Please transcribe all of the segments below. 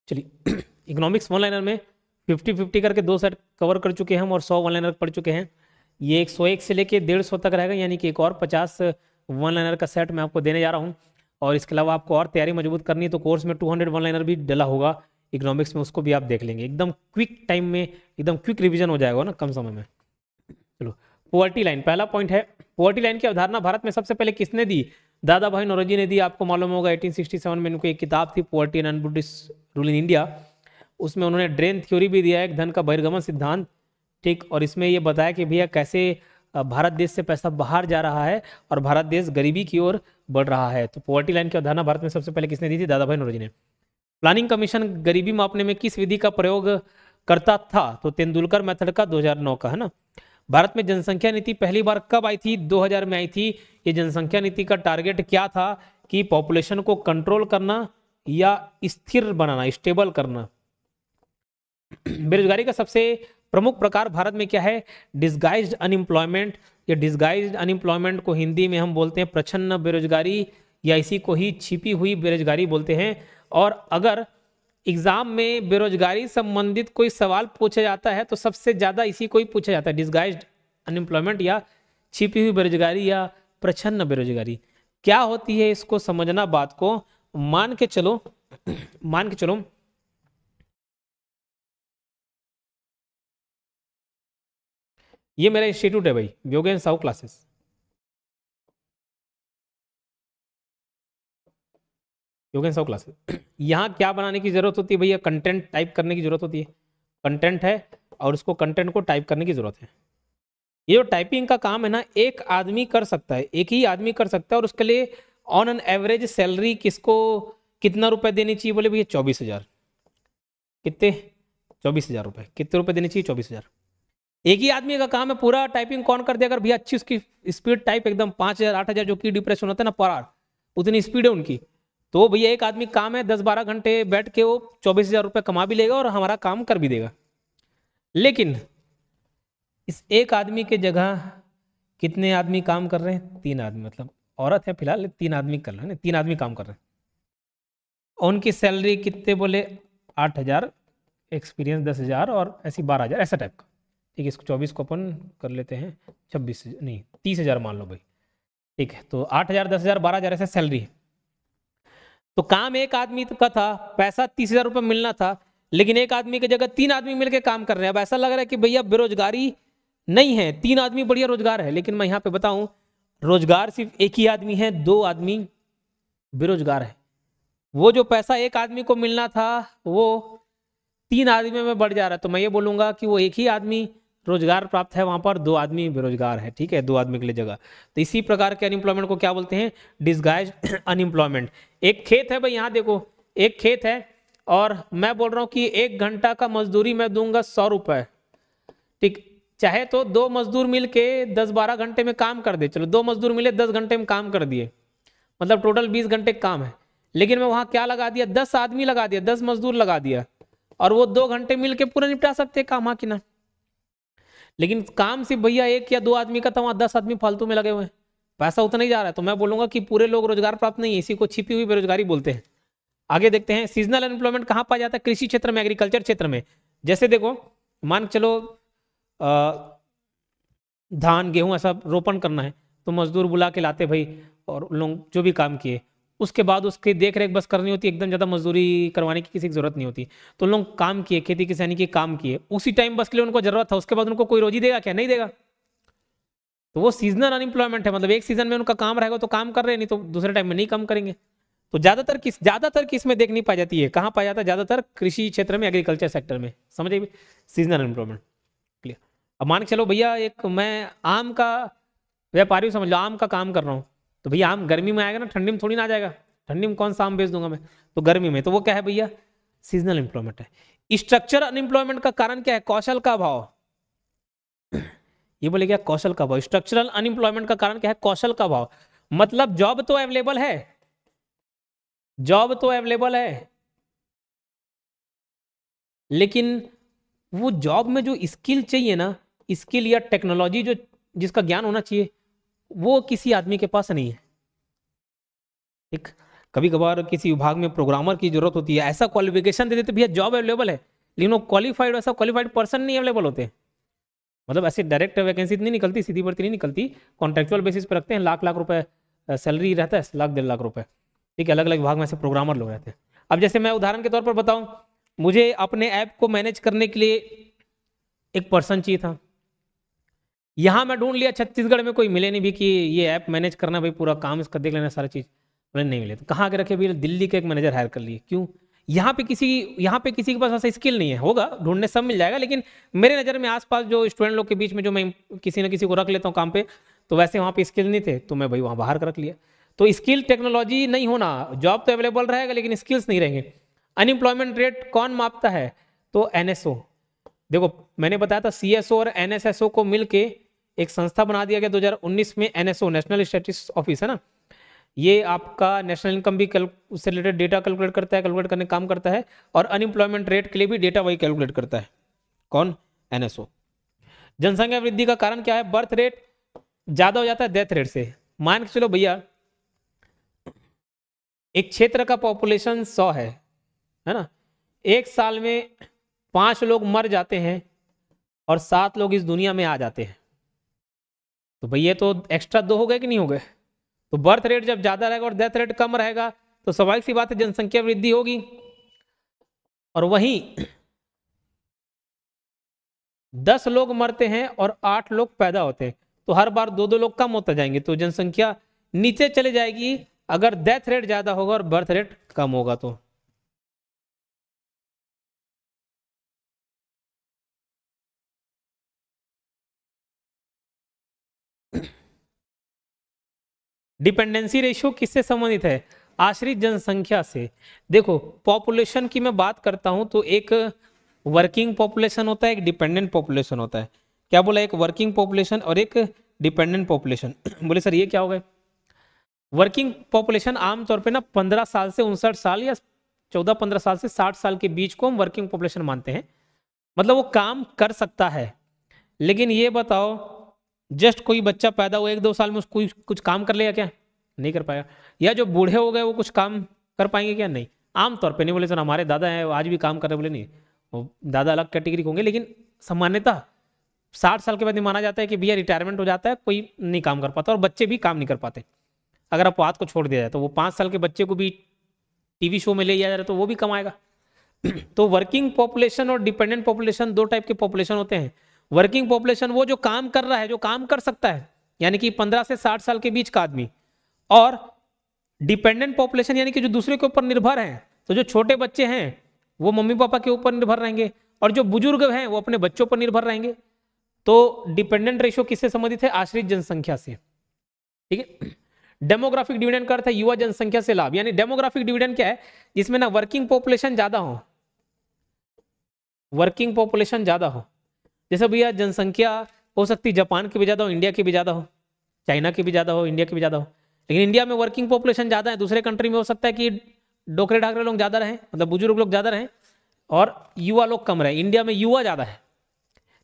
चलिए economics one liner में 50-50 करके 2 सेट कवर कर चुके हैं हम और 100 वन लाइनर पढ़ चुके हैं। ये 101 से लेके 150 तक रहेगा, यानी कि एक और 50 वन लाइनर का सेट मैं आपको देने जा रहा हूँ। और इसके अलावा आपको और तैयारी मजबूत करनी है तो कोर्स में 200 वन लाइनर भी डला होगा इकोनॉमिक्स में, उसको भी आप देख लेंगे। एकदम क्विक टाइम में एकदम क्विक रिविजन हो जाएगा ना कम समय में। चलो पॉवर्टी लाइन पहला पॉइंट है। पॉवर्टी लाइन की अवधारणा भारत में सबसे पहले किसने दी? दादा भाई नौरोजी ने दी। आपको मालूम होगा 1867 में इनको एक किताब थी poverty and un-British rule in India, उसमें उन्होंने ड्रेन थ्योरी भी दिया है, एक धन का बहिर्गमन सिद्धांत, ठीक। और इसमें ये बताया कि भैया कैसे भारत देश से पैसा बाहर जा रहा है और भारत देश गरीबी की ओर बढ़ रहा है। तो पॉवर्टी लाइन की अवधारणा भारत में सबसे पहले किसने दी थी? दादा भाई नौरोजी ने। प्लानिंग कमीशन गरीबी मापने में किस विधि का प्रयोग करता था? तो तेंदुलकर मेथड का 2009 का है ना। भारत में जनसंख्या नीति पहली बार कब आई थी? 2000 में आई थी। ये जनसंख्या नीति का टारगेट क्या था कि पॉपुलेशन को कंट्रोल करना या स्थिर बनाना, स्टेबल करना। बेरोजगारी का सबसे प्रमुख प्रकार भारत में क्या है? Disguised unemployment. या डिसगाइज्ड अनएम्प्लॉयमेंट को हिंदी में हम बोलते हैं प्रच्छन्न बेरोजगारी, या इसी को ही छिपी हुई बेरोजगारी बोलते हैं। और अगर एग्जाम में बेरोजगारी संबंधित कोई सवाल पूछा जाता है तो सबसे ज्यादा इसी को ही पूछा जाता है, डिसगाइज्ड अनएम्प्लॉयमेंट या छिपी हुई बेरोजगारी या प्रच्छन्न बेरोजगारी। क्या होती है इसको समझना बात को। मान के चलो ये मेरा इंस्टीट्यूट है भाई, योगेन साहू क्लासेस। योगेन साहू क्लासेस यहाँ क्या बनाने की जरूरत होती है भैया? कंटेंट टाइप करने की जरूरत होती है। कंटेंट है और उसको कंटेंट को टाइप करने की जरूरत है। ये जो टाइपिंग का काम है ना, एक आदमी कर सकता है, एक ही आदमी कर सकता है। और उसके लिए ऑन एन एवरेज सैलरी किसको कितना रुपए देनी चाहिए? बोले भैया 24,000। कितने? 24,000 रुपए। कितने रुपए देने चाहिए? 24,000। एक ही आदमी का काम है, पूरा टाइपिंग कौन कर दिया? अगर भैया अच्छी उसकी स्पीड टाइप एकदम 5,000 8,000 जो की डिप्रेशन होता है ना पर आवर, उतनी स्पीड है उनकी, तो भैया एक आदमी काम है 10-12 घंटे बैठ के वो 24,000 रुपये कमा भी लेगा और हमारा काम कर भी देगा। लेकिन इस एक आदमी के जगह कितने आदमी काम कर रहे हैं? 3 आदमी, मतलब औरत है फिलहाल, 3 आदमी कर रहे हैं, 3 आदमी काम कर रहे हैं। और उनकी सैलरी कितने? बोले 8,000, एक्सपीरियंस 10,000 और ऐसी 12,000, ऐसा टाइप का। ठीक है, इसको 24 को अपन कर लेते हैं 26 नहीं 30,000 मान लो भाई। ठीक है, तो 8,000 10,000 12,000 ऐसा सैलरी है। तो काम एक आदमी का था, पैसा 30,000 रुपये मिलना था, लेकिन एक आदमी की जगह 3 आदमी मिलकर काम कर रहे हैं। अब ऐसा लग रहा है कि भैया बेरोजगारी नहीं है, 3 आदमी बढ़िया रोजगार है। लेकिन मैं यहाँ पे बताऊं, रोजगार सिर्फ एक ही आदमी है, 2 आदमी बेरोजगार है। वो जो पैसा एक आदमी को मिलना था वो 3 आदमी में बढ़ जा रहा है। तो मैं ये बोलूंगा कि वो एक ही आदमी रोजगार प्राप्त है, वहां पर 2 आदमी बेरोजगार है। ठीक है, 2 आदमी के लिए जगह। तो इसी प्रकार के अनएम्प्लॉयमेंट को क्या बोलते हैं? Disguised unemployment. एक खेत है भाई, यहाँ देखो एक खेत है और मैं बोल रहा हूँ कि 1 घंटा का मजदूरी मैं दूंगा 100 रुपए। ठीक, चाहे तो 2 मजदूर मिल के 10-12 घंटे में काम कर दे। चलो 2 मजदूर मिले 10 घंटे में काम कर दिए, मतलब टोटल 20 घंटे काम है। लेकिन मैं वहां क्या लगा दिया? 10 आदमी लगा दिया, 10 मजदूर लगा दिया, और वो 2 घंटे मिल के पूरा निपटा सकते हैं काम, हाँ कि ना? लेकिन काम सिर्फ भैया 1 या 2 आदमी का था, वहां 10 आदमी फालतू में लगे हुए हैं, पैसा उतना ही जा रहा है। तो मैं बोलूंगा कि पूरे लोग रोजगार प्राप्त नहीं है, इसी को छिपी हुई बेरोजगारी बोलते हैं। आगे देखते हैं, सीजनल अनएम्प्लॉयमेंट कहां पाया जाता है? कृषि क्षेत्र में, एग्रीकल्चर क्षेत्र में। जैसे देखो मान चलो धान गेहूं ऐसा रोपण करना है, तो मजदूर बुला के लाते भाई, और उन लोग जो भी काम किए उसके बाद उसकी देख रेख बस करनी होती है, एकदम ज़्यादा मजदूरी करवाने की किसी की जरूरत नहीं होती। तो उन लोग काम किए, खेती किसानी के काम किए, उसी टाइम बस के लिए उनको जरूरत था, उसके बाद उनको कोई रोजी देगा क्या? नहीं देगा। तो वो सीजनल अनएम्प्लॉयमेंट है, मतलब एक सीजन में उनका काम रहेगा तो काम कर रहे हैं, नहीं तो दूसरे टाइम में नहीं काम करेंगे। तो ज्यादातर किस में देखनी पाई जाती है? कहाँ पाया जाता है? ज्यादातर कृषि क्षेत्र में, एग्रीकल्चर सेक्टर में। समझिए सीजनल अनएम्प्लॉयमेंट। क्लियर? अब मान के चलो भैया एक मैं आम का व्यापारी, समझ लो आम का काम कर रहा हूँ, तो भैया आम गर्मी में आएगा ना, ठंडी में थोड़ी ना आ जाएगा। ठंडी में कौन सा आम बेच दूंगा मैं? तो गर्मी में। तो वो क्या है भैया? सीजनल एम्प्लॉयमेंट है। स्ट्रक्चर अनएम्प्लॉयमेंट का कारण क्या है? कौशल का अभाव। ये बोले क्या? कौशल का अभाव। स्ट्रक्चरल अनएम्प्लॉयमेंट का कारण क्या है? कौशल का अभाव। मतलब जॉब तो अवेलेबल है, जॉब तो अवेलेबल है, लेकिन वो जॉब में जो स्किल चाहिए ना, स्किल या टेक्नोलॉजी जो जिसका ज्ञान होना चाहिए, वो किसी आदमी के पास नहीं है। ठीक, कभी कभार किसी विभाग में प्रोग्रामर की जरूरत होती है, ऐसा क्वालिफिकेशन दे देते भैया जॉब अवेलेबल है, लेकिन वो क्वालिफाइड, ऐसा क्वालिफाइड पर्सन नहीं अवेलेबल होते। मतलब ऐसे डायरेक्ट वैकेंसी नहीं निकलती, सीधी भर्ती नहीं निकलती, कॉन्ट्रेक्चुअल बेसिस पर रखते हैं, लाख लाख रुपए सैलरी रहता है, लाख 1.5 लाख रुपए, ठीक है। अलग अलग विभाग में ऐसे प्रोग्रामर लोग रहते हैं। अब जैसे मैं उदाहरण के तौर पर बताऊं, मुझे अपने ऐप को मैनेज करने के लिए एक पर्सन चाहिए था। यहाँ मैं ढूंढ लिया, छत्तीसगढ़ में कोई मिले नहीं भी कि ये ऐप मैनेज करना, भाई पूरा काम इसका देख लेना सारा चीज़, बोले नहीं मिले। तो कहाँ के रखे भैया, दिल्ली के एक मैनेजर हायर कर लिए। क्यों? यहाँ पे किसी के पास ऐसा स्किल नहीं है, होगा ढूंढने सब मिल जाएगा, लेकिन मेरे नज़र में आसपास जो स्टूडेंट लोग के बीच में जो मैं किसी न किसी को रख लेता हूँ काम पे, तो वैसे वहाँ पे स्किल नहीं थे, तो मैं भाई वहाँ बाहर कर रख लिया। तो स्किल टेक्नोलॉजी नहीं होना, जॉब तो अवेलेबल रहेगा लेकिन स्किल्स नहीं रहेंगे। अनएम्प्लॉयमेंट रेट कौन मापता है? तो NSO। देखो मैंने बताया था CSO और NSSO को मिलके एक संस्था बना दिया गया 2019 में। NSO नेशनल स्टैटिस्टिक्स ऑफिस है ना, ये आपका नेशनल इनकम भी उससे रिलेटेड डेटा कैलकुलेट करता है, कैलकुलेट करने का काम करता है, और अनएम्प्लॉयमेंट रेट के लिए भी डेटा वही कैलकुलेट करता है। कौन? NSO। जनसंख्या वृद्धि का कारण क्या है? बर्थ रेट ज्यादा हो जाता है डेथ रेट से। मान के चलो भैया एक क्षेत्र का पॉपुलेशन 100 है ना, एक साल में 5 लोग मर जाते हैं और 7 लोग इस दुनिया में आ जाते हैं, तो भैया तो एक्स्ट्रा 2 हो गए कि नहीं हो गए? तो बर्थ रेट जब ज्यादा रहेगा और डेथ रेट कम रहेगा तो स्वाभाविक सी बात है जनसंख्या वृद्धि होगी। और वहीं 10 लोग मरते हैं और 8 लोग पैदा होते हैं, तो हर बार 2-2 लोग कम होते जाएंगे, तो जनसंख्या नीचे चले जाएगी अगर डेथ रेट ज्यादा होगा और बर्थ रेट कम होगा। तो डिपेंडेंसी रेशियो किससे संबंधित है? आश्रित जनसंख्या से। देखो पॉपुलेशन की मैं बात करता हूं तो एक वर्किंग पॉपुलेशन होता है, एक डिपेंडेंट पॉपुलेशन होता है। क्या बोला? एक वर्किंग पॉपुलेशन और एक डिपेंडेंट पॉपुलेशन। बोले सर ये क्या हो गए? वर्किंग पॉपुलेशन आमतौर पे ना 15 साल से 59 साल या 14-15 साल से 60 साल के बीच को हम वर्किंग पॉपुलेशन मानते हैं, मतलब वो काम कर सकता है। लेकिन ये बताओ जस्ट कोई बच्चा पैदा हुआ 1-2 साल में उसको कुछ काम कर लेगा क्या? नहीं कर पाएगा। या जो बूढ़े हो गए वो कुछ काम कर पाएंगे क्या? नहीं, आमतौर पे नहीं। बोले सर हमारे दादा हैं आज भी काम कर रहे, बोले नहीं, वो दादा अलग कैटेगरी होंगे, लेकिन सामान्यतः 60 साल के बाद माना जाता है कि भैया रिटायरमेंट हो जाता है, कोई नहीं काम कर पाता, और बच्चे भी काम नहीं कर पाते। अगर आप बात को छोड़ दिया जाए तो वो 5 साल के बच्चे को भी टीवी शो में ले जाया जाए तो वो भी कमाएगा। तो वर्किंग पॉपुलेशन और डिपेंडेंट पॉपुलेशन 2 टाइप के पॉपुलेशन होते हैं। वर्किंग पॉपुलेशन वो जो काम कर रहा है, जो काम कर सकता है, यानी कि 15 से 60 साल के बीच का आदमी। और डिपेंडेंट पॉपुलेशन यानी कि जो दूसरे के ऊपर निर्भर हैं, तो जो छोटे बच्चे हैं वो मम्मी पापा के ऊपर निर्भर रहेंगे, और जो बुजुर्ग हैं वो अपने बच्चों पर निर्भर रहेंगे। तो डिपेंडेंट रेशियो किससे संबंधित है? आश्रित जनसंख्या से। ठीक है। डेमोग्राफिक डिविडेंड का अर्थ है युवा जनसंख्या से लाभ। यानी डेमोग्राफिक डिविडेंड क्या है? जिसमें ना वर्किंग पॉपुलेशन ज्यादा हो, वर्किंग पॉपुलेशन ज्यादा हो। जैसे भैया जनसंख्या हो सकती है जापान की भी ज्यादा हो, इंडिया की भी ज्यादा हो, चाइना की भी ज्यादा हो, इंडिया की भी ज्यादा हो, लेकिन इंडिया में वर्किंग पॉपुलेशन ज्यादा है। दूसरे कंट्री में हो सकता है कि डोकरे ढाकरे लोग ज्यादा रहे, मतलब बुजुर्ग लोग ज्यादा रहे, और युवा लोग कम रहे। इंडिया में युवा ज्यादा है,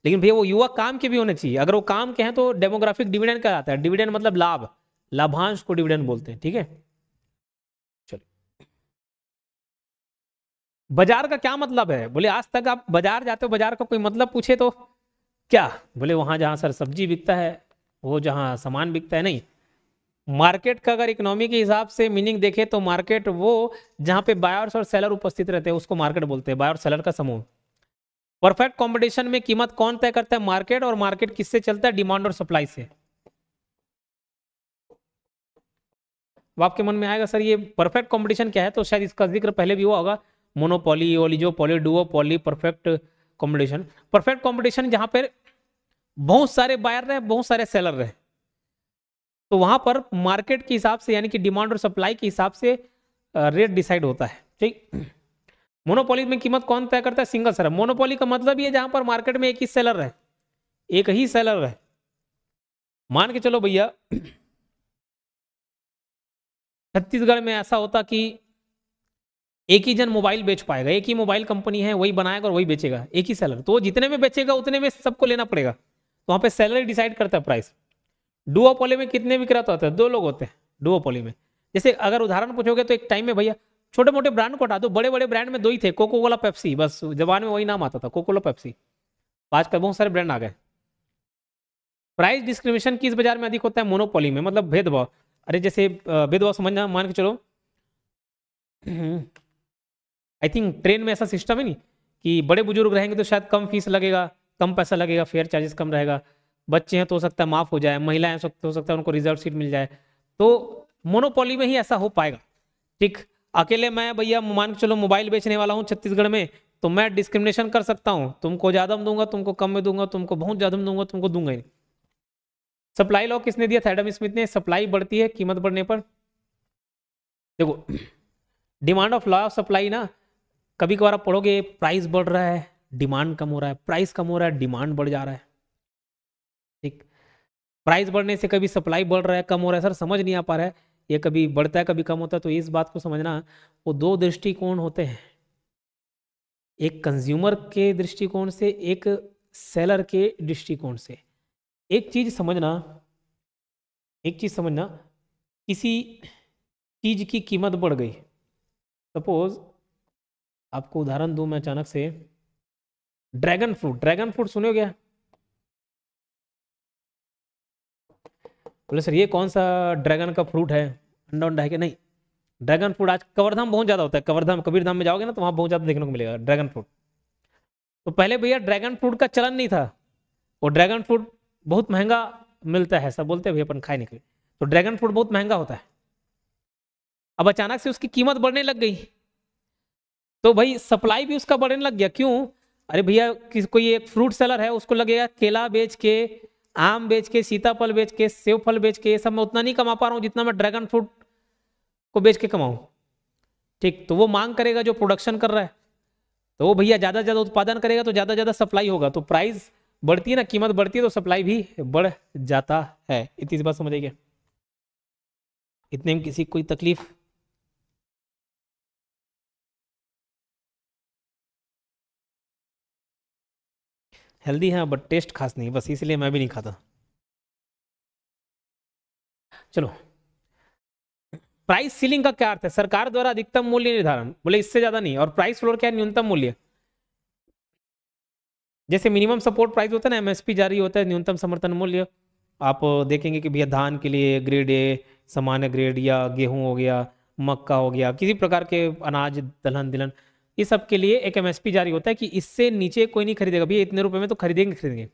लेकिन भैया वो युवा काम के भी होने चाहिए। अगर वो काम के हैं तो डेमोग्राफिक डिविडेंड कहलाता है। डिविडेंड मतलब लाभ, लाभांश को डिविडेंड बोलते हैं। ठीक है। चलो, बाजार का क्या मतलब है? बोले आज तक आप बाजार जाते हो, बाजार का कोई मतलब पूछे तो क्या? बोले वहां जहां सर सब्जी बिकता है, वो जहां सामान बिकता है। नहीं, मार्केट का अगर इकोनॉमी के हिसाब से मीनिंग देखे तो मार्केट वो जहां पे बायर्स और सेलर उपस्थित रहते हैं उसको मार्केट बोलते हैं, बायर और सेलर का समूह। परफेक्ट कंपटीशन में कीमत कौन तय करता है? मार्केट। और मार्केट किससे चलता है? डिमांड और सप्लाई से। अब आपके मन में आएगा सर ये परफेक्ट कंपटीशन क्या है, तो शायद इसका जिक्र पहले भी हुआ होगा। Monopoly, oligopoly, duopoly, perfect competition. Perfect competition जहां पर बहुत सारे बायर रहे, बहुत सारे सेलर रहे, तो वहां पर मार्केट के हिसाब से यानी कि डिमांड और सप्लाई के हिसाब से रेट डिसाइड होता है। ठीक। मोनोपोली में कीमत कौन तय करता है? Single seller. मोनोपोली का मतलब ये जहां पर मार्केट में एक ही सेलर रहे, एक ही सेलर रहे। मान के चलो भैया छत्तीसगढ़ में ऐसा होता कि एक ही जन मोबाइल बेच पाएगा, एक ही मोबाइल कंपनी है, वही बनाएगा और वही बेचेगा, एक ही सेलर, तो वो जितने में बेचेगा उतने में सबको लेना पड़ेगा, तो वहां पे सेलर डिसाइड करता है प्राइस। डुओपोली में कितने विक्रेता होते हैं? 2 लोग होते हैं डुओपोली में। जैसे अगर उदाहरण पूछोगे तो एक टाइम में भैया छोटे मोटे ब्रांड को हटा दो, बड़े बड़े ब्रांड में दो ही थे, कोको कोला पेप्सी, बस जबान में वही नाम आता था, कोको कोला पेप्सी। आजकल बहुत सारे ब्रांड आ गए। प्राइस डिस्क्रिमिनेशन किस बाजार में अधिक होता है? मोनोपोली में, मतलब भेदभाव। अरे जैसे भेदभाव समझना, मान के चलो आई थिंक ट्रेन में ऐसा सिस्टम है नहीं कि बड़े बुजुर्ग रहेंगे तो शायद कम फीस लगेगा, कम पैसा लगेगा, फेयर चार्जेस कम रहेगा, बच्चे हैं तो हो सकता है माफ हो जाए, महिलाएं तो हो सकता है उनको रिजर्व सीट मिल जाए। तो मोनोपोली में ही ऐसा हो पाएगा। ठीक, अकेले मैं भैया मान के चलो मोबाइल बेचने वाला हूँ छत्तीसगढ़ में, तो मैं डिस्क्रिमिनेशन कर सकता हूँ, तुमको ज्यादा में दूंगा, तुमको कम में दूंगा, तुमको बहुत ज्यादा में दूंगा, तुमको दूंगा ही। सप्लाई लॉ किसने दिया था? एडम स्मिथ ने। सप्लाई बढ़ती है कीमत बढ़ने पर। देखो demand of law of supply ना, कभी कभार आप पढ़ोगे प्राइस बढ़ रहा है डिमांड कम हो रहा है, प्राइस कम हो रहा है डिमांड बढ़ जा रहा है। ठीक, प्राइस बढ़ने से कभी सप्लाई बढ़ रहा है कम हो रहा है, सर समझ नहीं आ पा रहा है, ये कभी बढ़ता है कभी कम होता है। तो इस बात को समझना, वो दो दृष्टिकोण होते हैं, एक कंज्यूमर के दृष्टिकोण से, एक सेलर के दृष्टिकोण से। एक चीज समझना, किसी चीज की कीमत बढ़ गई, सपोज आपको उदाहरण दूं मैं अचानक से, ड्रैगन फ्रूट सुने हो क्या? बोले सर ये कौन सा ड्रैगन का फ्रूट है, अंडा उंडा है कि नहीं? ड्रैगन फ्रूट आज कवर्धाम बहुत ज्यादा होता है, कवर्धाम कबीरधाम में जाओगे ना तो वहां बहुत ज्यादा देखने को मिलेगा ड्रैगन फ्रूट। तो पहले भैया ड्रैगन फ्रूट का चलन नहीं था, वो ड्रैगन फ्रूट बहुत महंगा मिलता है, सब बोलते हैं भैया अपन खाए निकले, तो ड्रैगन फ्रूट बहुत महंगा होता है। अब अचानक से उसकी कीमत बढ़ने लग गई, तो भाई सप्लाई भी उसका बढ़ने लग गया। क्यों? अरे भैया कोई एक फ्रूट सेलर है, उसको लगेगा केला बेच के, आम बेच के, सीताफल बेच के, सेव फल बेच के, ये सब मैं उतना नहीं कमा पा रहा हूँ जितना मैं ड्रैगन फ्रूट को बेच के कमाऊं। ठीक, तो वो मांग करेगा जो प्रोडक्शन कर रहा है, तो वो भैया ज्यादा ज्यादा उत्पादन करेगा तो ज्यादा ज्यादा सप्लाई होगा, तो प्राइस बढ़ती है ना, कीमत बढ़ती है तो सप्लाई भी बढ़ जाता है। इतनी सी बात समझ आएगी? इतने में किसी कोई तकलीफ? हेल्दी है बट टेस्ट खास नहीं, बस इसलिए मैं भी नहीं खाता। चलो, प्राइस सीलिंग का क्या अर्थ है? सरकार द्वारा अधिकतम मूल्य निर्धारण, बोले इससे ज्यादा नहीं। और प्राइस फ्लोर क्या है? न्यूनतम मूल्य। जैसे मिनिमम सपोर्ट प्राइस होता है ना, एमएसपी जारी होता है, न्यूनतम समर्थन मूल्य। आप देखेंगे कि भैया धान के लिए ग्रेड ए, सामान्य ग्रेड, या गेहूं हो गया, मक्का हो गया, किसी प्रकार के अनाज, दलहन दिलहन, इस सब के लिए एक एमएसपी जारी होता है कि इससे नीचे कोई नहीं खरीदेगा, भैया इतने रुपए में तो खरीदेंगे।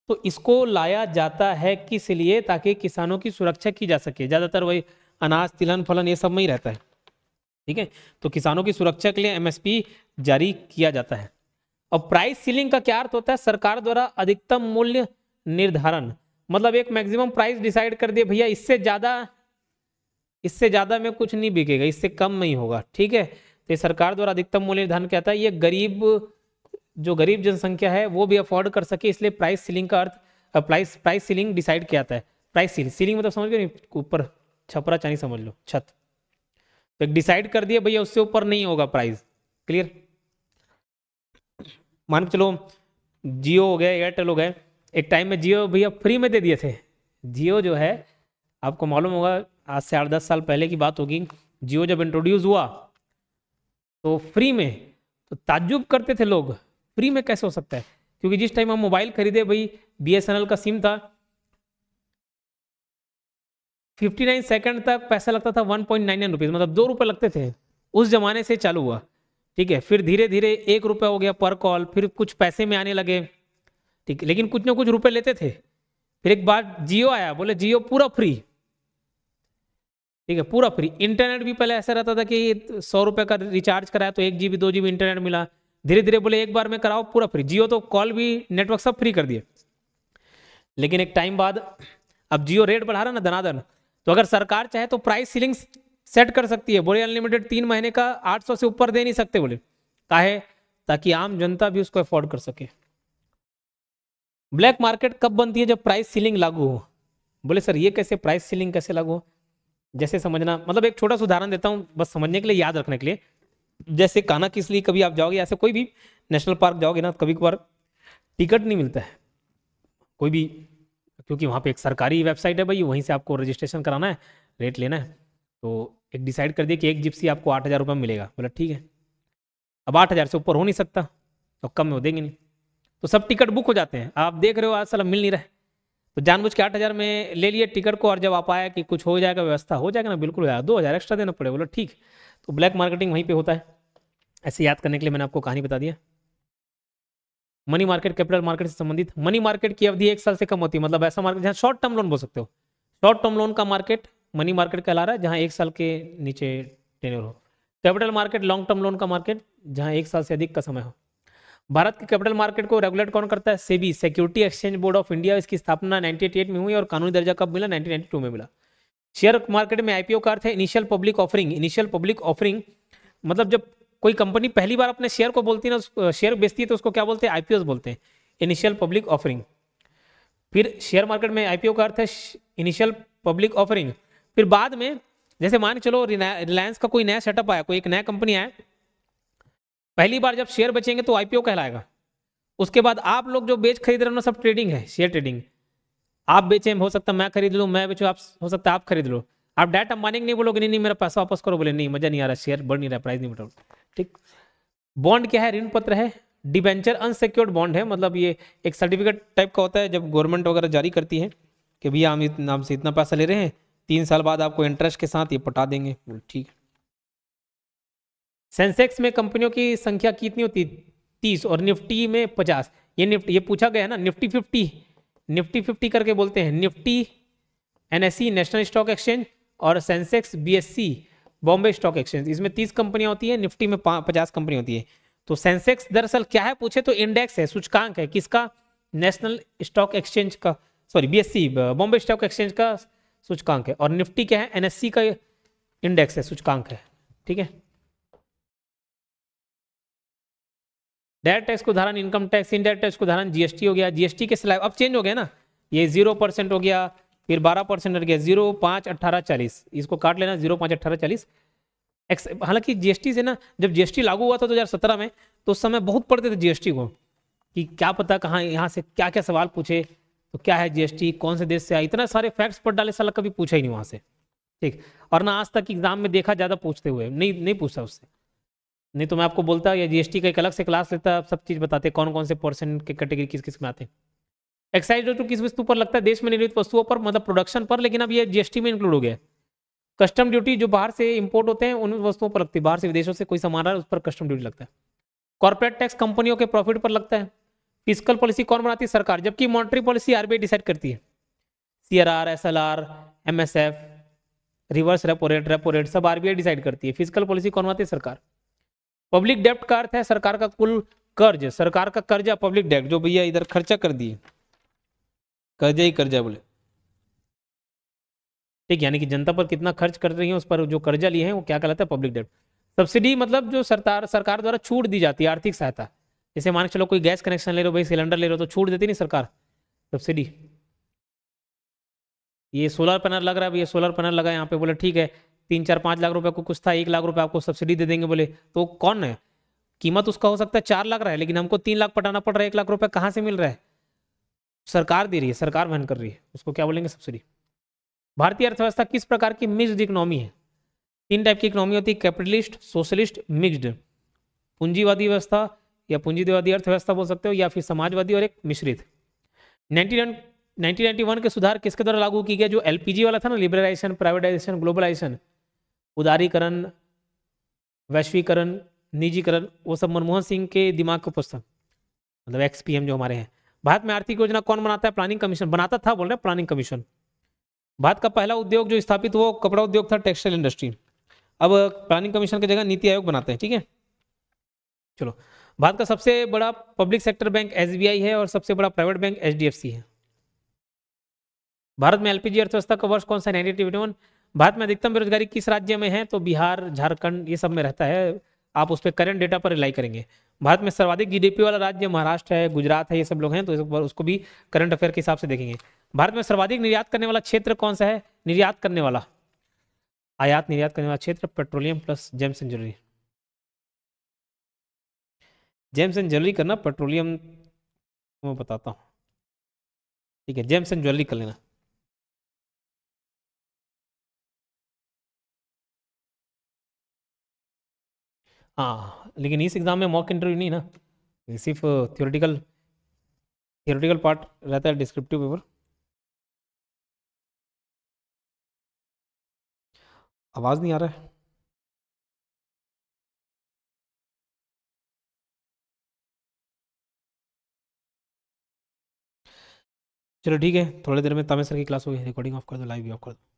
तो इसको लाया जाता है किस लिए? ताकि किसानों की सुरक्षा की जा सके। ज्यादातर वही अनाज, तिलहन फलन ये सब में ही रहता है। ठीक है, तो किसानों की सुरक्षा के लिए एमएसपी जारी किया जाता है। और प्राइस सीलिंग का क्या अर्थ होता है? सरकार द्वारा अधिकतम मूल्य निर्धारण, मतलब एक मैक्सिमम प्राइस डिसाइड कर दिए, भैया इससे ज्यादा में कुछ नहीं बिकेगा, इससे कम नहीं होगा। ठीक है, तो सरकार द्वारा अधिकतम मूल्य निर्धारण क्या था? ये जो गरीब जनसंख्या है वो भी अफोर्ड कर सके, इसलिए प्राइस सीलिंग का अर्थ, प्राइस सीलिंग डिसाइड किया जाता है। प्राइस सीलिंग मतलब समझ गए नहीं, ऊपर छपरा चानी समझ लो, छत। तो डिसाइड कर दिया भैया उससे ऊपर नहीं होगा प्राइस। क्लियर? मान के चलो जियो हो गया, एयरटेल हो गए, एक टाइम में जियो भैया फ्री में दे दिए थे। जियो जो है, आपको मालूम होगा आज से 8-10 साल पहले की बात होगी, जियो जब इंट्रोड्यूस हुआ तो फ्री में, तो ताज्जुब करते थे लोग, फ्री में कैसे हो सकता है? क्योंकि जिस टाइम हम मोबाइल खरीदे भाई, बीएसएनएल का सिम था, 59 सेकंड तक पैसा लगता था 1.99 रुपीज, मतलब 2 रुपए लगते थे। उस जमाने से चालू हुआ। ठीक है, फिर धीरे धीरे 1 रुपया हो गया पर कॉल, फिर कुछ पैसे में आने लगे। ठीक है, लेकिन कुछ ना कुछ रुपए लेते थे। फिर एक बार जियो आया, बोले जियो पूरा फ्री। ठीक है, पूरा फ्री। इंटरनेट भी पहले ऐसा रहता था कि 100 रुपए का रिचार्ज कराया तो 1 GB 2 GB इंटरनेट मिला। धीरे धीरे बोले एक बार में कराओ पूरा फ्री। जियो तो कॉल भी, नेटवर्क सब फ्री कर दिए। लेकिन एक टाइम बाद अब जियो रेट बढ़ा रहा ना दनादन, तो अगर सरकार चाहे तो प्राइस सीलिंग सेट कर सकती है। बोले अनलिमिटेड 3 महीने का 800 से ऊपर दे नहीं सकते, बोले काहे? ताकि आम जनता भी उसको अफोर्ड कर सके। ब्लैक मार्केट कब बनती है? जब प्राइस सीलिंग लागू हो। बोले सर ये कैसे, प्राइस सीलिंग कैसे लागू हो? जैसे समझना, मतलब एक छोटा सा उदाहरण देता हूँ बस समझने के लिए, याद रखने के लिए। जैसे कान्हा किसली कभी आप जाओगे, ऐसे कोई भी नेशनल पार्क जाओगे ना, कभी कभार टिकट नहीं मिलता है कोई भी, क्योंकि वहाँ पे एक सरकारी वेबसाइट है भाई, वहीं से आपको रजिस्ट्रेशन कराना है, रेट लेना है। तो एक डिसाइड कर दिया कि एक जिप्सी आपको 8,000 रुपये में मिलेगा। बोला ठीक है। अब 8,000 से ऊपर हो नहीं सकता और कम में वो देंगे नहीं, तो सब टिकट बुक हो जाते हैं। आप देख रहे हो आज साला मिल नहीं रहा है, तो जानबूझ के 8,000 में ले लिए टिकट को, और जब आप आया कि कुछ हो जाएगा व्यवस्था, हो जाएगा ना, बिल्कुल हो जाएगा, 2,000 एक्स्ट्रा देना पड़ेगा। बोलो ठीक। तो ब्लैक मार्केटिंग वहीं पे होता है। ऐसे याद करने के लिए मैंने आपको कहानी बता दिया। मनी मार्केट कैपिटल मार्केट से संबंधित। मनी मार्केट की अवधि 1 साल से कम होती है, मतलब ऐसा मार्केट जहाँ शॉर्ट टर्म लोन बोल सकते हो, शॉर्ट टर्म लोन का मार्केट मनी मार्केट कहला रहा है, जहाँ 1 साल के नीचे टेन्योर हो। Capital market long term loan का मार्केट, जहाँ 1 साल से अधिक का समय हो। भारत के कैपिटल मार्केट को रेगुलेट कौन करता है? SEBI, security exchange board of India. इसकी स्थापना 1988 में हुई और कानूनी दर्जा कब मिला? 1992 में मिला। शेयर मार्केट में आईपीओ का अर्थ है initial public offering. Initial public offering मतलब जब कोई कंपनी पहली बार अपने शेयर को बोलती है ना, शेयर बेचती है, तो उसको क्या बोलते हैं? आईपीओ बोलते हैं, इनिशियल पब्लिक ऑफरिंग। फिर शेयर मार्केट में आईपीओ का अर्थ है इनिशियल पब्लिक ऑफरिंग। फिर बाद में जैसे मान के चलो रिलायंस का कोई नया सेटअप आया, कोई एक नया कंपनी आया, पहली बार जब शेयर बेचेंगे तो आईपीओ कहलाएगा। उसके बाद आप लोग जो बेच खरीद रहे हो ना, सब ट्रेडिंग है, शेयर ट्रेडिंग। आप बेचे, हो सकता है मैं खरीद लूँ, मैं बेचूँ, आप हो सकता है आप खरीद लो। आप डायरेक्ट अंबानी नहीं बोलोगे नहीं नहीं मेरा पैसा वापस करो, बोले नहीं मजा नहीं आ रहा, शेयर बढ़ नहीं रहा, प्राइस नहीं बढ़ रहा। ठीक। बॉन्ड क्या है? ऋण पत्र है। डिबेंचर अनसिक्योर्ड बॉन्ड है, मतलब ये एक सर्टिफिकेट टाइप का होता है जब गवर्नमेंट वगैरह जारी करती है कि भैया हम हमसे इतना पैसा ले रहे हैं, 3 साल बाद आपको इंटरेस्ट के साथ ये पटा देंगे। ठीक। सेंसेक्स में कंपनियों की संख्या कितनी होती है? 30, और निफ्टी में 50। ये पूछा गया है ना, निफ्टी 50, निफ्टी 50 करके बोलते हैं। Nifty NSC national stock exchange और Sensex BSC Bombay stock exchange, इसमें 30 कंपनियां होती है, निफ्टी में 50 कंपनी होती है। तो सेंसेक्स दरअसल क्या है पूछे तो इंडेक्स है, सूचकांक है। किसका? नेशनल स्टॉक एक्सचेंज का, sorry BSc Bombay stock exchange का सूचकांक है। और निफ्टी क्या है? एनएससी का इंडेक्स है, सूचकांक है। ठीक है। डायरेक्ट टैक्स को उदाहरण इनकम टैक्स, इनडायरेक्ट टैक्स को उदाहरण जीएसटी हो गया। जीएसटी के स्लैब अब चेंज हो गया ना, ये 0% हो गया, फिर 12% हो गया, 0, 5, 18, 40, इसको काट लेना, 0, 5, 18, 40। हालांकि जीएसटी से ना, जब जीएसटी लागू हुआ था 2017 में, तो उस समय बहुत पढ़ते थे जीएसटी को कि क्या पता कहाँ यहाँ से क्या क्या सवाल पूछे, तो क्या है जीएसटी, कौन से देश से आया, इतना सारे फैक्ट्स पढ़ डाले, साला कभी पूछा ही नहीं वहां से। ठीक। और ना आज तक एग्जाम में देखा ज्यादा पूछते हुए, नहीं पूछता उससे। नहीं तो मैं आपको बोलता या जीएसटी का एक अलग से क्लास लेता, आप सब चीज बताते कौन कौन से परसेंट के कैटेगरी किस किस में आते हैं। एक्साइज ड्यूटी किस वस्तु पर लगता है? देश में निर्मित वस्तुओं पर, मतलब प्रोडक्शन पर, लेकिन अब ये जीएसटी में इंक्लूड हो गया। कस्टम ड्यूटी जो बाहर से इंपोर्ट होते हैं उन वस्तुओं पर लगती है, बाहर से विदेशों से कोई सामान आ रहा है उस पर कस्टम ड्यूटी लगता है। कॉर्पोरेट टैक्स कंपनियों के प्रॉफिट पर लगता है। फिजिकल पॉलिसी कौन बनाती है? सरकार, जबकि मॉनेटरी पॉलिसी आरबीआई डिसाइड करती है। CRR, SLR, MSF, reverse repo rate सब आरबीआई डिसाइड करती है। फिजिकल पॉलिसी कौन बनाती है? सरकार। पब्लिक डेप्ट का अर्थ है सरकार का कुल कर्ज, सरकार का कर्जा पब्लिक डेप्ट, जो भैया इधर खर्चा कर दिए, कर्जा ही कर्जा बोले। ठीक, यानी कि जनता पर कितना खर्च कर रही है, उस पर जो कर्जा लिए हैं वो क्या कहलाता है? पब्लिक डेप्ट। सब्सिडी मतलब जो सरकार द्वारा छूट दी जाती है, आर्थिक सहायता। जैसे मान के चलो कोई गैस कनेक्शन ले रहे हो भाई, सिलेंडर ले रहे हो, तो छूट देती नहीं सरकार, सब्सिडी। ये सोलर पैनल लग रहा है, ये सोलर पैनल लगा यहाँ पे, बोले ठीक है 3, 4, 5 लाख रुपए को कुछ था, 1 लाख रुपए आपको सब्सिडी दे देंगे, बोले तो कौन है? कीमत उसका हो सकता है 4 लाख रहा है, लेकिन हमको 3 लाख पटाना पड़ रहा है, 1 लाख रुपए कहाँ से मिल रहा है? सरकार दे रही है, सरकार वहन कर रही है, उसको क्या बोलेंगे? सब्सिडी। भारतीय अर्थव्यवस्था किस प्रकार की मिक्स्ड इकोनॉमी है? 3 टाइप की इकोनॉमी होती है, कैपिटलिस्ट, सोशलिस्ट, मिक्स्ड। पूंजीवादी व्यवस्था या पूंजीवादी अर्थव्यवस्था बोल सकते हो, या फिर समाजवादी और एक मिश्रित। 1991 के सुधार किसके द्वारा लागू की गया? जो एलपीजी वाला था ना, लिबरलाइजेशन, प्राइवेटाइजेशन, ग्लोबलाइजेशन, उदारीकरण, वैश्वीकरण, निजीकरण, वो सब मनमोहन सिंह के दिमाग के पुस्तक, मतलब एक्सपीएम जो हमारे हैं। भारत में आर्थिक योजना कौन बनाता है? प्लानिंग कमीशन बनाता था, बोल रहे प्लानिंग कमीशन। भारत का पहला उद्योग जो स्थापित हुआ कपड़ा उद्योग था, टेक्सटाइल इंडस्ट्री। अब प्लानिंग कमीशन की जगह नीति आयोग बनाते हैं। ठीक है, चलो। भारत का सबसे बड़ा पब्लिक सेक्टर बैंक एसबीआई है और सबसे बड़ा प्राइवेट बैंक एचडीएफसी है। भारत में एलपीजी अर्थव्यवस्था का वर्ष कौन सा? 1981। भारत में अधिकतम बेरोजगारी किस राज्य में है? तो बिहार, झारखंड, ये सब में रहता है। आप उस पर करंट डेटा पर रिलाई करेंगे। भारत में सर्वाधिक जीडीपी वाला राज्य महाराष्ट्र है, गुजरात है, ये सब लोग हैं, तो उसको भी करंट अफेयर के हिसाब से देखेंगे। भारत में सर्वाधिक निर्यात करने वाला क्षेत्र कौन सा है? निर्यात करने वाला, आयात निर्यात करने वाला क्षेत्र petroleum plus James and jewellery. James and jewellery करना, पेट्रोलियम मैं बताता हूँ। ठीक है, जेम्स एंड ज्वेलरी कर लेना। हाँ लेकिन इस एग्ज़ाम में मॉक इंटरव्यू नहीं ना, ये सिर्फ थियोरेटिकल थियोरेटिकल पार्ट रहता है, डिस्क्रिप्टिव पेपर। आवाज़ नहीं आ रहा है। चलो ठीक है, थोड़ी देर में तमें सर की क्लास होगी, रिकॉर्डिंग ऑफ कर दो, लाइव भी ऑफ कर दो।